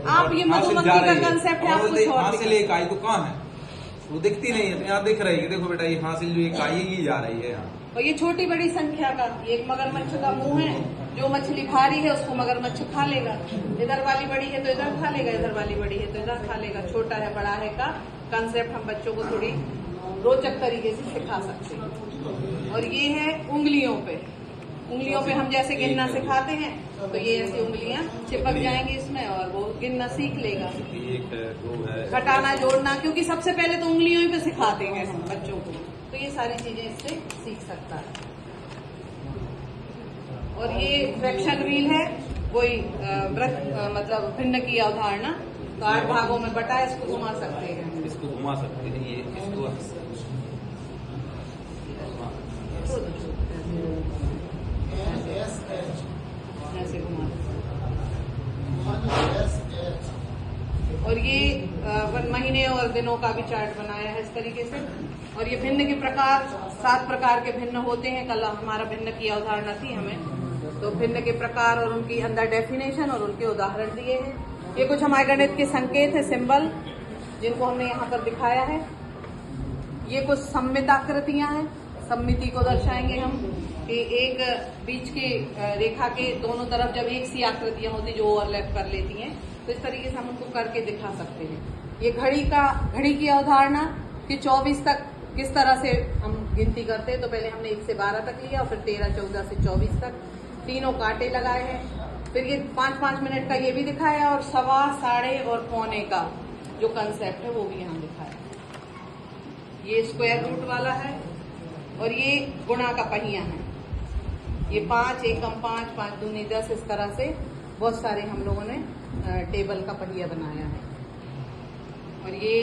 आप ये मधुमक्खी का कंसेप्ट है, आप कुछ और हासिल इकाई तो कहाँ है, वो दिखती नहीं है। यहाँ दिख रही है, देखो बेटा ये हासिल जो इकाई है ये जा रही है यहाँ। और ये छोटी बड़ी संख्या का एक मगरमच्छ का मुंह है, जो मछली भारी है उसको मगरमच्छ खा लेगा, इधर वाली बड़ी है तो इधर खा लेगा, इधर वाली बड़ी है तो इधर खा लेगा, छोटा है बड़ा है का कंसेप्ट हम बच्चों को थोड़ी रोचक तरीके से सिखा सकते हैं। और ये है उंगलियों पे हम जैसे गिनना सिखाते हैं तो ये ऐसी उंगलियां चिपक जाएंगी इसमें और वो गिनना सीख लेगा। एक है, दो है, घटाना जोड़ना, क्योंकि सबसे पहले तो उंगलियों पे सिखाते हैं हम बच्चों को, तो ये सारी चीजें इससे सीख सकता है। और ये फ्रैक्शन व्हील है, कोई मतलब भिन्न की अवधारणा, तो 8 भागों में बटा है, इसको घुमा सकते हैं, इसको घुमा सकते हैं, ये इसको ऐसे घुमा। और ये महीने और दिनों का भी चार्ट बनाया है इस तरीके से। और ये भिन्न के प्रकार 7 प्रकार के भिन्न होते हैं। कल हमारा भिन्न की अवधारणा थी हमें, तो भिन्न के प्रकार और उनकी अंदर डेफिनेशन और उनके उदाहरण दिए हैं। ये कुछ हमारे गणित के संकेत है, सिंबल, जिनको हमने यहाँ पर दिखाया है। ये कुछ सममित आकृतियां हैं, सममिति को दर्शाएंगे हम कि एक बीच की रेखा के दोनों तरफ जब एक सी आकृतियां होती जो ओवरलैप कर लेती हैं, तो इस तरीके से हम उनको करके दिखा सकते हैं। ये घड़ी की अवधारणा कि 24 तक किस तरह से हम गिनती करते हैं, तो पहले हमने 1 से 12 तक लिया और फिर 13, 14 से 24 तक, तीनों कांटे लगाए हैं। फिर ये 5-5 मिनट का ये भी दिखाया और सवा, साढ़े और पौने का जो कंसेप्ट है वो भी यहाँ दिखाया। ये स्क्वायर रूट वाला है और ये गुणा का पहिया है। ये 5 एकम 5, 5 दूनी 10, इस तरह से बहुत सारे हम लोगों ने टेबल का पहिया बनाया है। और ये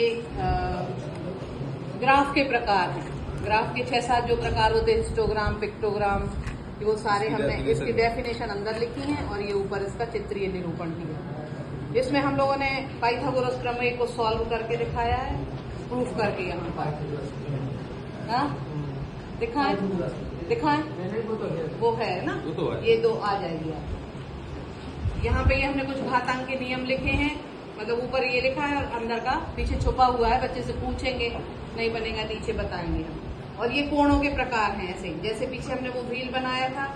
ग्राफ के प्रकार हैं, ग्राफ के 6-7 जो प्रकार होते हैं, हिस्टोग्राम, पिक्टोग्राम, वो सारे हमने इसकी डेफिनेशन अंदर लिखी है और ये ऊपर इसका चित्रीय निरूपण दिया। इसमें हम लोगों ने पाइथागोरस प्रमेय को सॉल्व करके दिखाया है, प्रूफ करके यहाँ पर। हाँ दिखाएं वो है ना, ये 2 आ जाएगी आप। यहाँ पे ये हमने कुछ घातांक के नियम लिखे हैं, मतलब ऊपर ये लिखा है और अंदर का पीछे छुपा हुआ है, बच्चे से पूछेंगे, नहीं बनेगा नीचे बताएंगे हम। और ये कोणों के प्रकार हैं, ऐसे जैसे पीछे हमने वो व्हील बनाया था,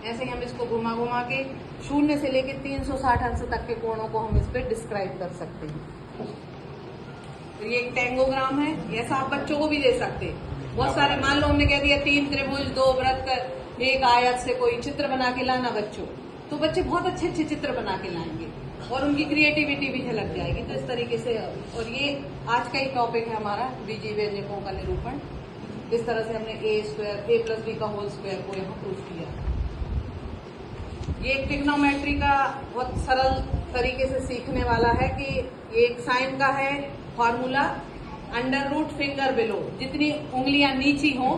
ऐसे ही हम इसको घुमा घुमा के 0 से लेके 360 अंश तक के कोणों को हम इस पे डिस्क्राइब कर सकते हैं। तो ये एक टैंगोग्राम है, ऐसा आप बच्चों को भी दे सकते हैं। बहुत सारे, मान लो हमने कह दिया 3 त्रिभुज 2 वृत्त 1 आयत से कोई चित्र बना के लाना बच्चों, तो बच्चे बहुत अच्छे अच्छे चित्र बना के लाएंगे और उनकी क्रिएटिविटी भी झलक जाएगी। तो इस तरीके से, और ये आज का ही टॉपिक है हमारा, बीजीय व्यंजकों का निरूपण। इस तरह से हमने a+b का होल स्क्वायर को यहाँ प्रूफ किया। ये एक ट्रिग्नोमेट्री का बहुत सरल तरीके से सीखने वाला है कि ये एक साइन का है फॉर्मूला, √, फिंगर बिलो, जितनी उंगलियां नीची हो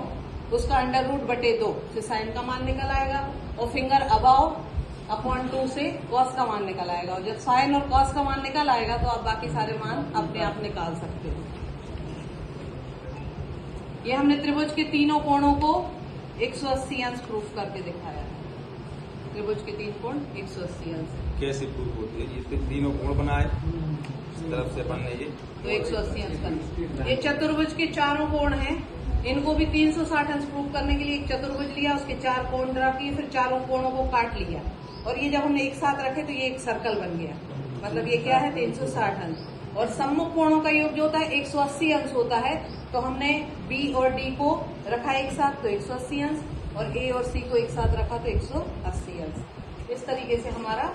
उसका √/2 से साइन का मान निकल आएगा, और फिंगर अबाव अपॉन 2 से कॉस का मान निकल आएगा। और जब साइन और कॉस का मान निकल आएगा तो आप बाकी सारे मान अपने आप निकाल सकते हो। ये हमने त्रिभुज के तीनों कोणों को 180 अंश प्रूफ करके दिखाया है। त्रिभुज के 3 कोण 180 अंश कैसे प्रूफ होती है? ये तीनों कोण बनाए इस तरफ से अपन ने, ये तो 180 अंश करना। ये चतुर्भुज के चारों कोण हैं, इनको भी 360 अंश प्रूफ करने के लिए एक चतुर्भुज लिया, उसके 4 कोण ड्रा किए, फिर चारों कोणों को काट लिया और ये जब हमने एक साथ रखे तो ये एक सर्कल बन गया। मतलब ये क्या है, 360 अंश। और सम्मुख कोणों का योग जो होता है 180 अंश होता है, तो हमने B और D को रखा एक साथ तो 180 अंश, और A और C को एक साथ रखा तो 180 अंश। इस तरीके से हमारा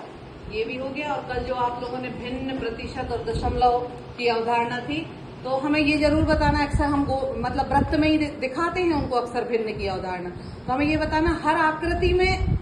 ये भी हो गया। और कल जो आप लोगों ने भिन्न, प्रतिशत और दशमलव की अवधारणा थी, तो हमें ये जरूर बताना, अक्सर हम मतलब वृत्त में ही दिखाते हैं उनको अक्सर भिन्न की अवधारणा, तो हमें ये बताना हर आकृति में